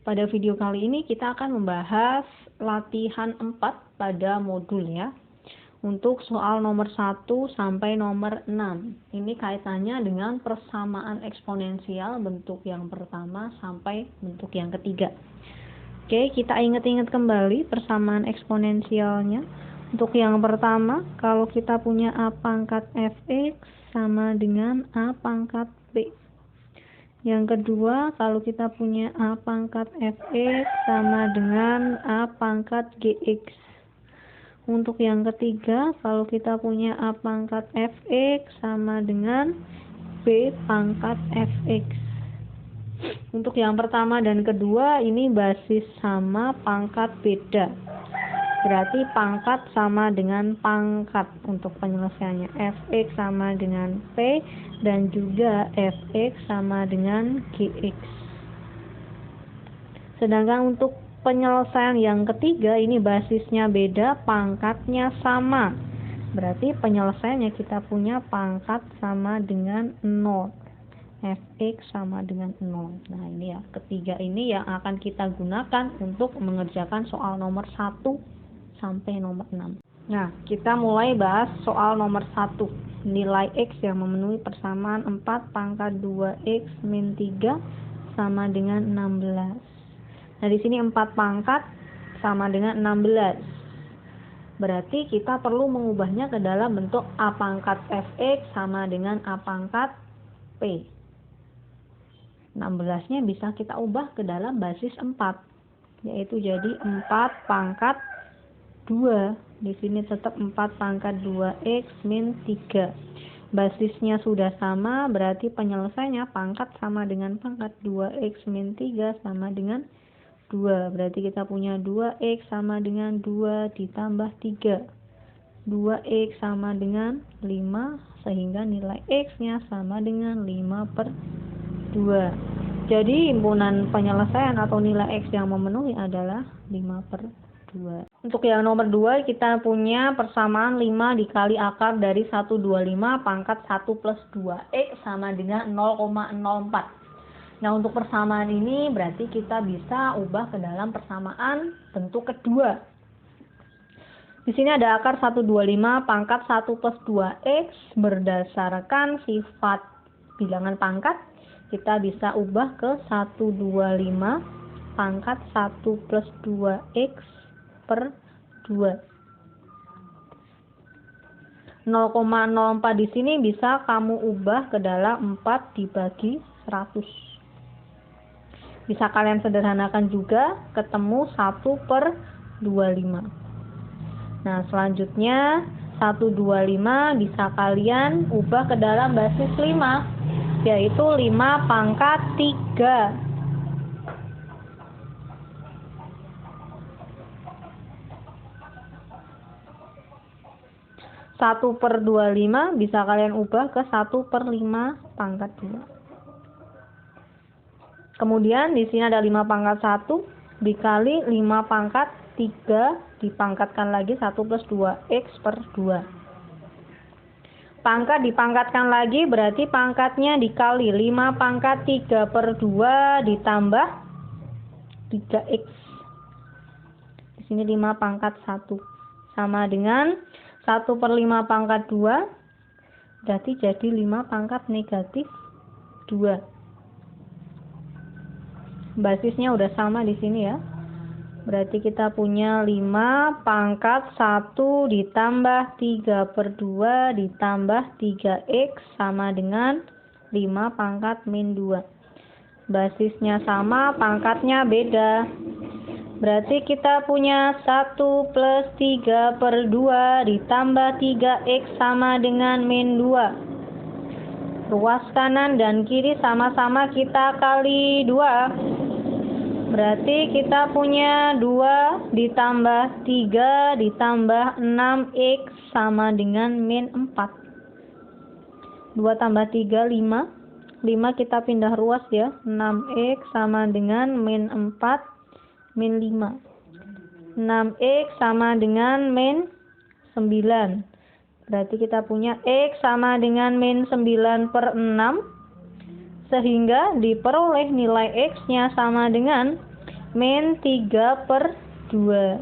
Pada video kali ini kita akan membahas latihan 4 pada modul ya. Untuk soal nomor 1 sampai nomor 6. Ini kaitannya dengan persamaan eksponensial bentuk yang pertama sampai bentuk yang ketiga. Oke, kita ingat-ingat kembali persamaan eksponensialnya. Untuk yang pertama, kalau kita punya A pangkat Fx sama dengan A pangkat B. Yang kedua, kalau kita punya A pangkat Fx sama dengan A pangkat Gx. Untuk yang ketiga, kalau kita punya A pangkat Fx sama dengan B pangkat Fx. Untuk yang pertama dan kedua, ini basis sama, pangkat beda. Berarti pangkat sama dengan pangkat untuk penyelesaiannya. Fx sama dengan P dan juga Fx sama dengan Gx. Sedangkan untuk penyelesaian yang ketiga, ini basisnya beda, pangkatnya sama. Berarti penyelesaiannya kita punya pangkat sama dengan 0. Fx sama dengan 0. Nah ini ya, ketiga ini yang akan kita gunakan untuk mengerjakan soal nomor 1 sampai nomor 6. Nah, kita mulai bahas soal nomor 1. Nilai X yang memenuhi persamaan 4 pangkat 2X min 3 sama dengan 16. Nah, di sini 4 pangkat sama dengan 16. Berarti kita perlu mengubahnya ke dalam bentuk A pangkat Fx sama dengan A pangkat P. 16-nya bisa kita ubah ke dalam basis 4. Yaitu jadi 4 pangkat 2. Di sini tetap 4 pangkat 2x min 3. Basisnya sudah sama, berarti penyelesaiannya pangkat sama dengan pangkat 2x min 3 sama dengan 2. Berarti kita punya 2x sama dengan 2 ditambah 3. 2x sama dengan 5, sehingga nilai x-nya sama dengan 5/2. Jadi himpunan penyelesaian atau nilai x yang memenuhi adalah 5/2. Untuk yang nomor 2, kita punya persamaan 5 dikali akar dari 125 pangkat 1 plus 2x sama dengan 0,04. Nah, untuk persamaan ini berarti kita bisa ubah ke dalam persamaan bentuk kedua. Di sini ada akar 125 pangkat 1 plus 2x berdasarkan sifat bilangan pangkat. Kita bisa ubah ke 125 pangkat 1 plus 2x per 2. 0,04 di sini bisa kamu ubah ke dalam 4 dibagi 100. Bisa kalian sederhanakan juga, ketemu 1/25. Nah, selanjutnya 125 bisa kalian ubah ke dalam basis 5, yaitu 5 pangkat 3. 1/25 bisa kalian ubah ke 1/5 pangkat 2. Kemudian di sini ada 5 pangkat 1 dikali 5 pangkat 3 dipangkatkan lagi 1 plus 2x per 2. Pangkat dipangkatkan lagi berarti pangkatnya dikali 5 pangkat 3/2 ditambah 3x. Di sini 5 pangkat 1 sama dengan 1/5 pangkat 2, berarti jadi 5 pangkat negatif 2. Basisnya udah sama di sini ya. Berarti kita punya 5 pangkat 1 ditambah 3/2 ditambah 3x sama dengan 5 pangkat min 2. Basisnya sama, pangkatnya beda. Berarti kita punya 1 plus 3/2 ditambah 3x sama dengan min 2. Ruas kanan dan kiri sama-sama kita kali 2. Berarti kita punya 2 ditambah 3 ditambah 6x sama dengan min 4. 2 tambah 3, 5. 5 kita pindah ruas ya. 6x sama dengan min 4 min 5. 6x sama dengan min 9. Berarti kita punya x sama dengan min 9/6. sehingga diperoleh nilai X-nya sama dengan min 3/2.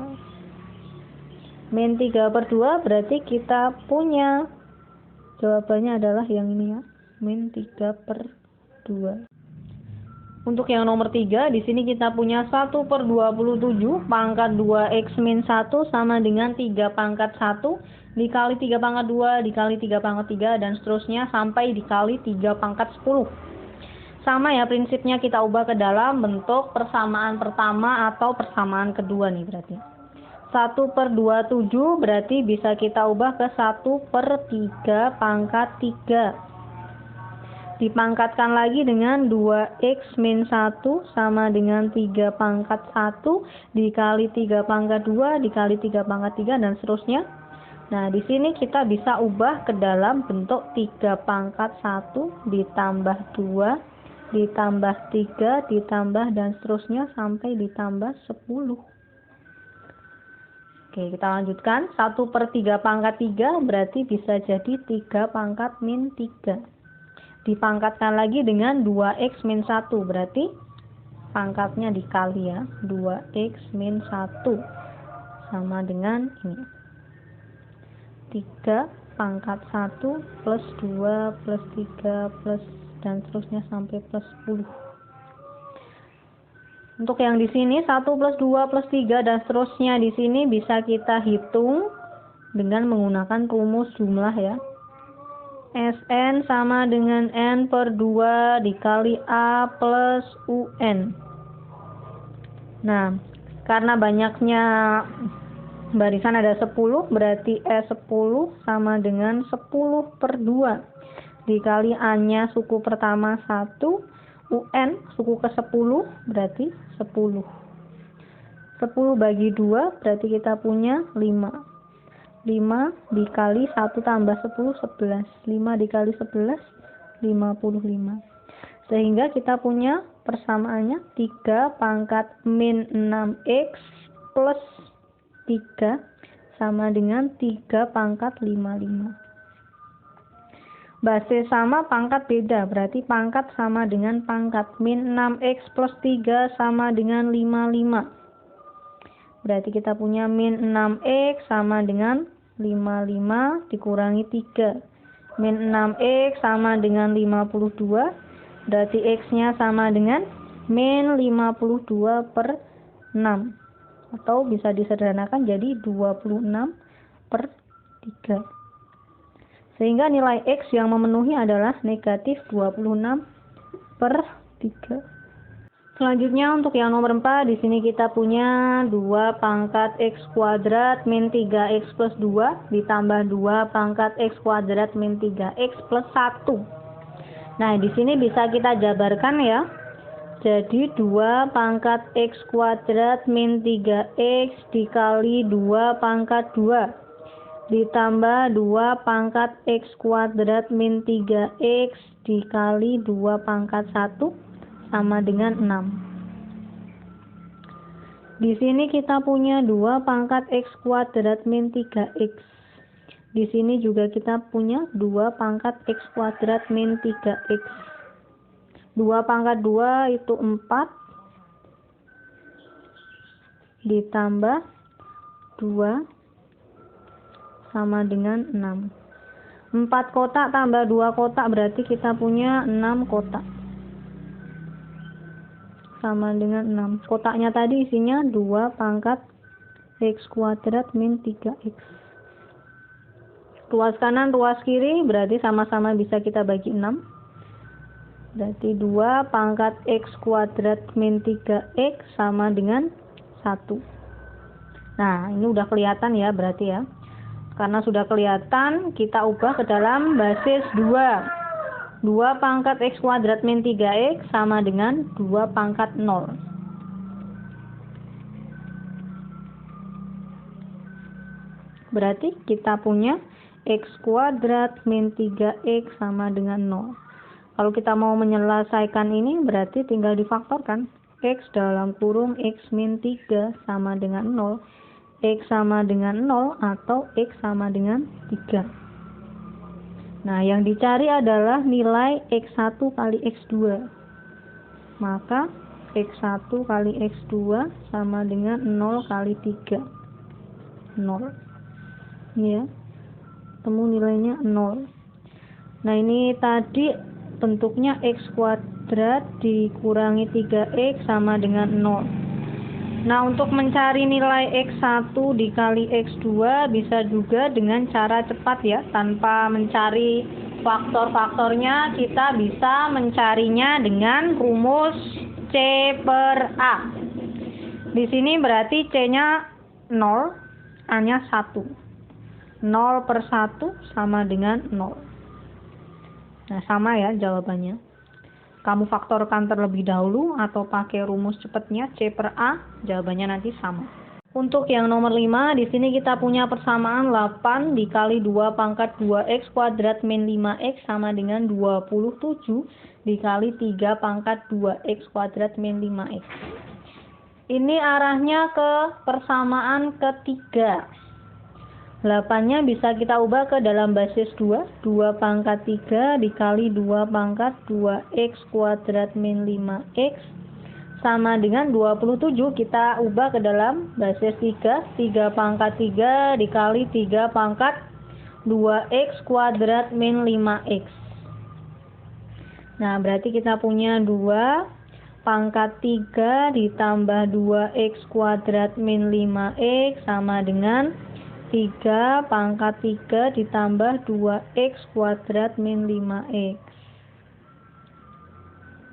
Min 3/2 berarti kita punya jawabannya adalah yang ini ya, min 3/2. Untuk yang nomor 3, di sini kita punya 1/27 pangkat 2x min 1 sama dengan 3 pangkat 1 dikali 3 pangkat 2 dikali 3 pangkat 3 dan seterusnya sampai dikali 3 pangkat 10. Sama ya prinsipnya, kita ubah ke dalam bentuk persamaan pertama atau persamaan kedua nih berarti. 1/27 berarti bisa kita ubah ke 1/3 pangkat 3. Dipangkatkan lagi dengan 2x min 1 sama dengan 3 pangkat 1 dikali 3 pangkat 2 dikali 3 pangkat 3 dan seterusnya. Nah, di sini kita bisa ubah ke dalam bentuk 3 pangkat 1 ditambah 2 ditambah 3 ditambah dan seterusnya sampai ditambah 10. Oke, kita lanjutkan. 1/3 pangkat 3 berarti bisa jadi 3 pangkat min 3. Dipangkatkan lagi dengan 2x min 1 berarti pangkatnya dikali ya, 2x min 1 sama dengan ini 3 pangkat 1 plus 2 plus 3 plus dan seterusnya sampai plus 10. Untuk yang di sini 1 plus 2 plus 3 dan seterusnya di sini bisa kita hitung dengan menggunakan rumus jumlah ya. Sn sama dengan n/2 dikali A plus UN. Nah, karena banyaknya barisan ada 10, berarti S10 sama dengan 10/2 dikali A-nya suku pertama 1, UN suku ke-10 berarti 10. 10 bagi 2 berarti kita punya 5. 5 dikali 1 tambah 10, 11. 5 dikali 11, 55. Sehingga kita punya persamaannya 3 pangkat min 6x plus 3 sama dengan 3 pangkat 55. Basis sama, pangkat beda. Berarti pangkat sama dengan pangkat. Min 6x plus 3 sama dengan 55. Berarti kita punya min 6x sama dengan 55 dikurangi 3. Min 6x sama dengan 52. Berarti x-nya sama dengan min 52/6. Atau bisa disederhanakan jadi 26/3. Sehingga nilai x yang memenuhi adalah negatif 26/3. Selanjutnya untuk yang nomor 4, di sini kita punya 2 pangkat x kuadrat min 3x plus 2 ditambah 2 pangkat x kuadrat min 3x plus 1. Nah, di sini bisa kita jabarkan ya. Jadi 2 pangkat x kuadrat min 3x dikali 2 pangkat 2 ditambah 2 pangkat x kuadrat min 3x dikali 2 pangkat 1 sama dengan 6. Di sini kita punya 2 pangkat x kuadrat min 3x. Di sini juga kita punya 2 pangkat x kuadrat min 3x. 2 pangkat 2 itu 4 ditambah 2 sama dengan 6. 4 kotak tambah 2 kotak berarti kita punya 6 kotak. Sama dengan 6. Kotaknya tadi isinya 2 pangkat x kuadrat min 3x. Ruas kanan, ruas kiri berarti sama-sama bisa kita bagi 6. Berarti 2 pangkat x kuadrat min 3x sama dengan 1. Nah, ini udah kelihatan ya berarti ya. Karena sudah kelihatan, kita ubah ke dalam basis 2. 2 pangkat x kuadrat min 3x sama dengan 2 pangkat 0. Berarti kita punya x kuadrat min 3x sama dengan 0. Kalau kita mau menyelesaikan ini berarti tinggal difaktorkan. X dalam kurung x min 3 sama dengan 0. X sama dengan 0 atau x sama dengan 3. Nah, yang dicari adalah nilai X1 kali X2. Maka X1 kali X2 sama dengan 0 kali 3. 0. Ini ya. Temu nilainya 0. Nah, ini tadi bentuknya X kuadrat dikurangi 3X sama dengan 0. Nah, untuk mencari nilai X1 dikali X2 bisa juga dengan cara cepat ya, tanpa mencari faktor-faktornya. Kita bisa mencarinya dengan rumus C per A. Di sini berarti C-nya 0, A-nya 1. 0 per 1 sama dengan 0. Nah, sama ya jawabannya. Kamu faktorkan terlebih dahulu atau pakai rumus cepatnya C per A, jawabannya nanti sama. Untuk yang nomor 5, di sini kita punya persamaan 8 dikali 2 pangkat 2X kuadrat min 5X sama dengan 27 dikali 3 pangkat 2X kuadrat min 5X. Ini arahnya ke persamaan ketiga. 8-nya bisa kita ubah ke dalam basis 2. 2 pangkat 3 dikali 2 pangkat 2X kuadrat min 5X sama dengan 27. Kita ubah ke dalam basis 3. 3 pangkat 3 dikali 3 pangkat 2X kuadrat min 5X. Nah, berarti kita punya 2 pangkat 3 ditambah 2X kuadrat min 5X sama dengan 3 pangkat 3 ditambah 2X kuadrat min 5X.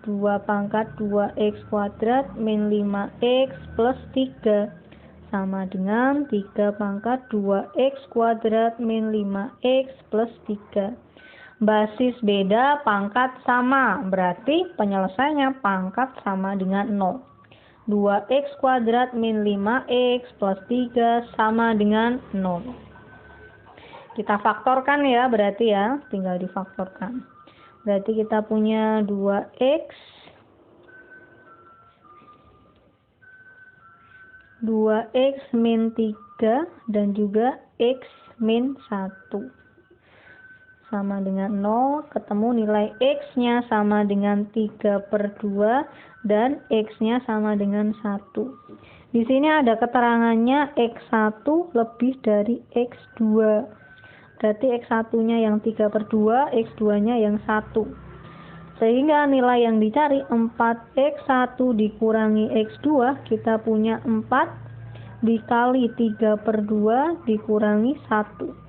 2 pangkat 2X kuadrat min 5X plus 3 sama dengan 3 pangkat 2X kuadrat min 5X plus 3. Basis beda, pangkat sama. Berarti penyelesaiannya pangkat sama dengan 0. 2X kuadrat min 5X plus 3 sama dengan 0. Kita faktorkan ya, berarti ya, tinggal difaktorkan. Berarti kita punya 2X min 3 dan juga X min 1 sama dengan 0, ketemu nilai X-nya sama dengan 3 per 2 dan X-nya sama dengan 1. Di sini ada keterangannya X1 lebih dari X2. Berarti X1-nya yang 3 per 2, X2-nya yang 1. Sehingga nilai yang dicari 4X1 dikurangi X2, kita punya 4 dikali 3 per 2 dikurangi 1.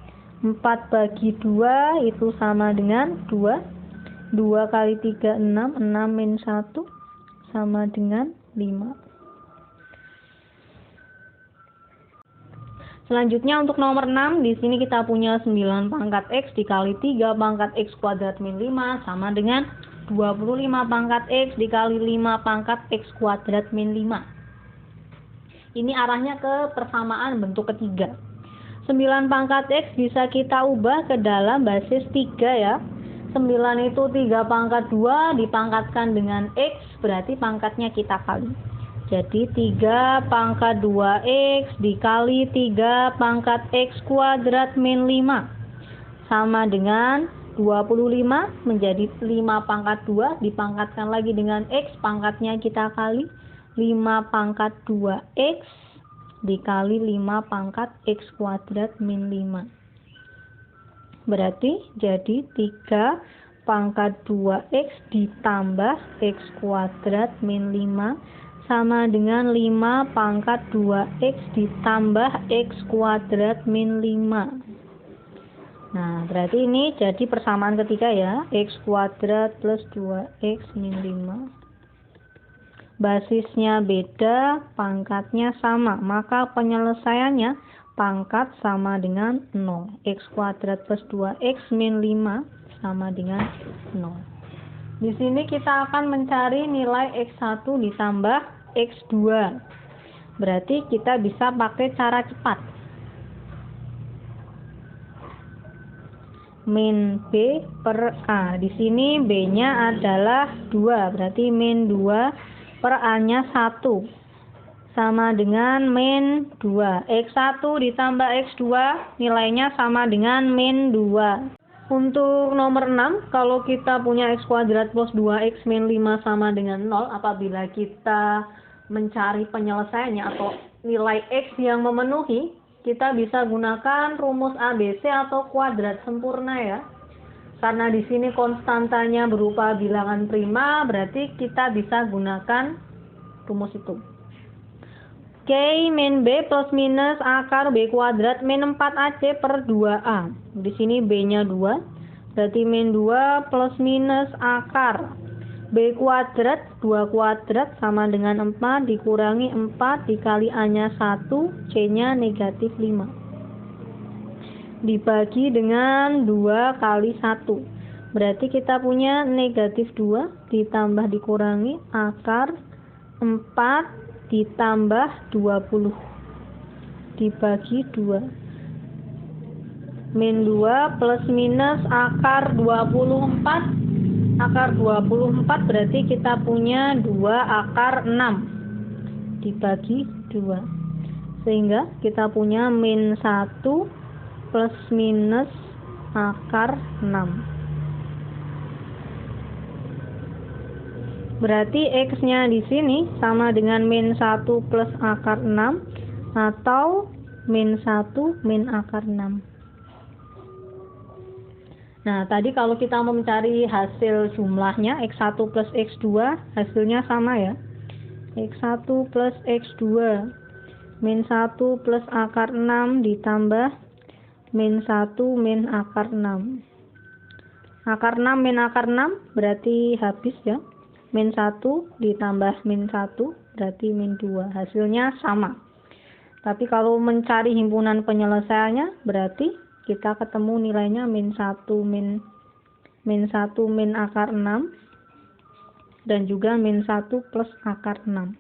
4 bagi 2 itu sama dengan 2. 2 kali 3, 6. 6 min 1 sama dengan 5. Selanjutnya untuk nomor 6, di sini kita punya 9 pangkat X dikali 3 pangkat X kuadrat min 5 sama dengan 25 pangkat X dikali 5 pangkat X kuadrat min 5. Ini arahnya ke persamaan bentuk ketiga. 9 pangkat X bisa kita ubah ke dalam basis 3 ya. 9 itu 3 pangkat 2 dipangkatkan dengan X, berarti pangkatnya kita kali. Jadi 3 pangkat 2X dikali 3 pangkat X kuadrat min 5 sama dengan 25 menjadi 5 pangkat 2 dipangkatkan lagi dengan X, pangkatnya kita kali. 5 pangkat 2X dikali 5 pangkat X kuadrat min 5. Berarti jadi 3 pangkat 2X ditambah X kuadrat min 5 sama dengan 5 pangkat 2X ditambah X kuadrat min 5. Nah, berarti ini jadi persamaan ketiga ya. X kuadrat plus 2X min 5. Basisnya beda, pangkatnya sama, maka penyelesaiannya pangkat sama dengan 0. X kuadrat plus 2X min 5 sama dengan 0. Di sini kita akan mencari nilai X1 ditambah X2. Berarti kita bisa pakai cara cepat. Min B per A. Di sini B-nya adalah 2, berarti min 2 per A-nya 1 sama dengan min 2. X1 ditambah X2 nilainya sama dengan min 2. Untuk nomor 6, kalau kita punya x kuadrat plus 2x min 5 sama dengan 0, apabila kita mencari penyelesaiannya atau nilai x yang memenuhi, kita bisa gunakan rumus ABC atau kuadrat sempurna ya. Karena di sini konstantanya berupa bilangan prima, berarti kita bisa gunakan rumus itu. K min B plus minus akar B kuadrat min 4AC per 2A. Di sini B-nya 2, berarti min 2 plus minus akar B kuadrat 2 kuadrat sama dengan 4 dikurangi 4 dikali A-nya 1, C-nya negatif 5. Dibagi dengan 2 kali 1. Berarti kita punya negatif 2 ditambah dikurangi akar 4 ditambah 20 dibagi 2 min 2 plus minus akar 24 berarti kita punya 2 akar 6 dibagi 2 sehingga kita punya min 1 plus minus akar 6. Berarti x-nya di sini sama dengan min 1 plus akar 6 atau min 1 min akar 6. Nah, tadi kalau kita mau mencari hasil jumlahnya x1 plus x2, hasilnya sama ya. x1 plus x2 min 1 plus akar 6 ditambah min 1 min akar 6. Akar 6 min akar 6 berarti habis ya. Min 1 ditambah min 1 berarti min 2. Hasilnya sama. Tapi kalau mencari himpunan penyelesaiannya berarti kita ketemu nilainya min 1 min akar 6 dan juga min 1 plus akar 6.